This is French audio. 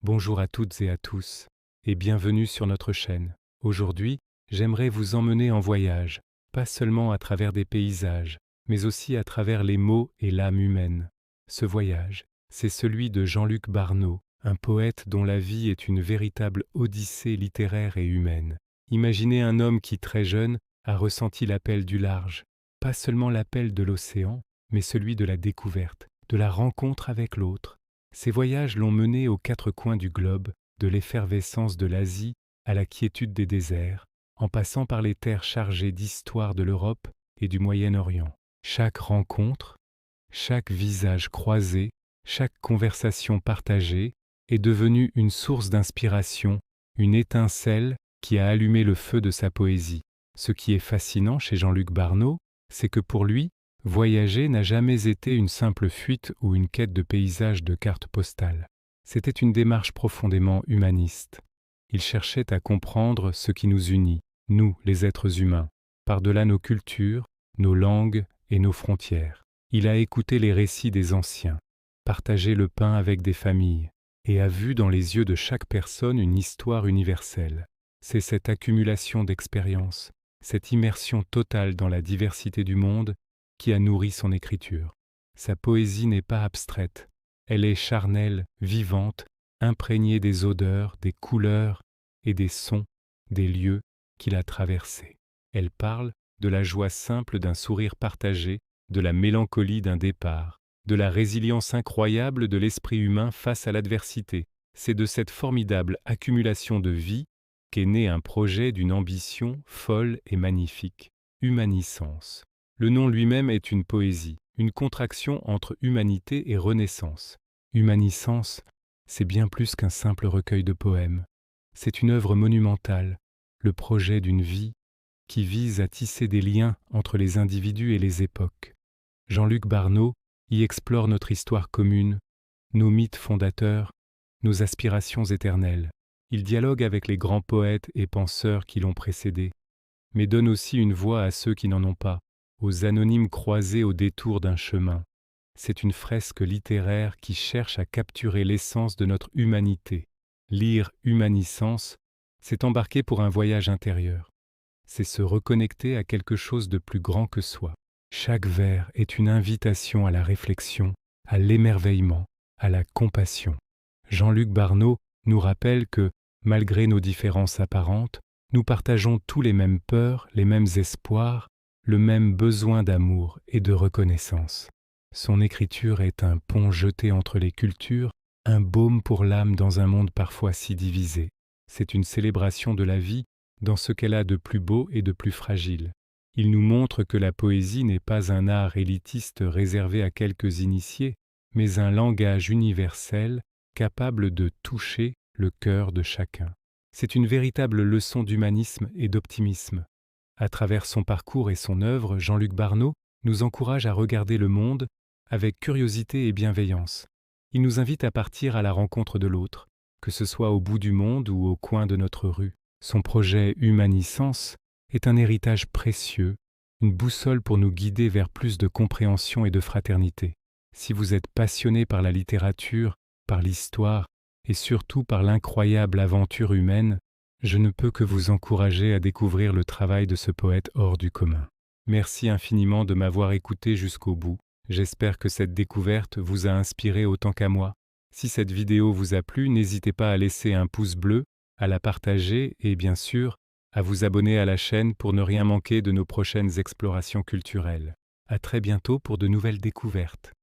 Bonjour à toutes et à tous, et bienvenue sur notre chaîne. Aujourd'hui, j'aimerais vous emmener en voyage, pas seulement à travers des paysages, mais aussi à travers les mots et l'âme humaine. Ce voyage, c'est celui de Jean-Luc Barnaud, un poète dont la vie est une véritable odyssée littéraire et humaine. Imaginez un homme qui, très jeune, a ressenti l'appel du large, pas seulement l'appel de l'océan, mais celui de la découverte, de la rencontre avec l'autre. Ces voyages l'ont mené aux quatre coins du globe, de l'effervescence de l'Asie à la quiétude des déserts, en passant par les terres chargées d'histoire de l'Europe et du Moyen-Orient. Chaque rencontre, chaque visage croisé, chaque conversation partagée est devenue une source d'inspiration, une étincelle qui a allumé le feu de sa poésie. Ce qui est fascinant chez Jean-Luc Barnaud, c'est que pour lui, voyager n'a jamais été une simple fuite ou une quête de paysages de cartes postales. C'était une démarche profondément humaniste. Il cherchait à comprendre ce qui nous unit, nous, les êtres humains, par-delà nos cultures, nos langues et nos frontières. Il a écouté les récits des anciens, partagé le pain avec des familles, et a vu dans les yeux de chaque personne une histoire universelle. C'est cette accumulation d'expériences, cette immersion totale dans la diversité du monde qui a nourri son écriture. Sa poésie n'est pas abstraite, elle est charnelle, vivante, imprégnée des odeurs, des couleurs et des sons des lieux qu'il a traversés. Elle parle de la joie simple d'un sourire partagé, de la mélancolie d'un départ, de la résilience incroyable de l'esprit humain face à l'adversité. C'est de cette formidable accumulation de vie qu'est né un projet d'une ambition folle et magnifique, Humaniscence. Le nom lui-même est une poésie, une contraction entre humanité et renaissance. Humaniscence, c'est bien plus qu'un simple recueil de poèmes. C'est une œuvre monumentale, le projet d'une vie qui vise à tisser des liens entre les individus et les époques. Jean-Luc Barnaud y explore notre histoire commune, nos mythes fondateurs, nos aspirations éternelles. Il dialogue avec les grands poètes et penseurs qui l'ont précédé, mais donne aussi une voix à ceux qui n'en ont pas, aux anonymes croisés au détour d'un chemin. C'est une fresque littéraire qui cherche à capturer l'essence de notre humanité. Lire Humaniscence, c'est embarquer pour un voyage intérieur. C'est se reconnecter à quelque chose de plus grand que soi. Chaque vers est une invitation à la réflexion, à l'émerveillement, à la compassion. Jean-Luc Barnaud nous rappelle que, malgré nos différences apparentes, nous partageons tous les mêmes peurs, les mêmes espoirs, le même besoin d'amour et de reconnaissance. Son écriture est un pont jeté entre les cultures, un baume pour l'âme dans un monde parfois si divisé. C'est une célébration de la vie dans ce qu'elle a de plus beau et de plus fragile. Il nous montre que la poésie n'est pas un art élitiste réservé à quelques initiés, mais un langage universel capable de toucher le cœur de chacun. C'est une véritable leçon d'humanisme et d'optimisme. À travers son parcours et son œuvre, Jean-Luc Barnaud nous encourage à regarder le monde avec curiosité et bienveillance. Il nous invite à partir à la rencontre de l'autre, que ce soit au bout du monde ou au coin de notre rue. Son projet Humaniscence est un héritage précieux, une boussole pour nous guider vers plus de compréhension et de fraternité. Si vous êtes passionné par la littérature, par l'histoire et surtout par l'incroyable aventure humaine, je ne peux que vous encourager à découvrir le travail de ce poète hors du commun. Merci infiniment de m'avoir écouté jusqu'au bout. J'espère que cette découverte vous a inspiré autant qu'à moi. Si cette vidéo vous a plu, n'hésitez pas à laisser un pouce bleu, à la partager et bien sûr, à vous abonner à la chaîne pour ne rien manquer de nos prochaines explorations culturelles. À très bientôt pour de nouvelles découvertes.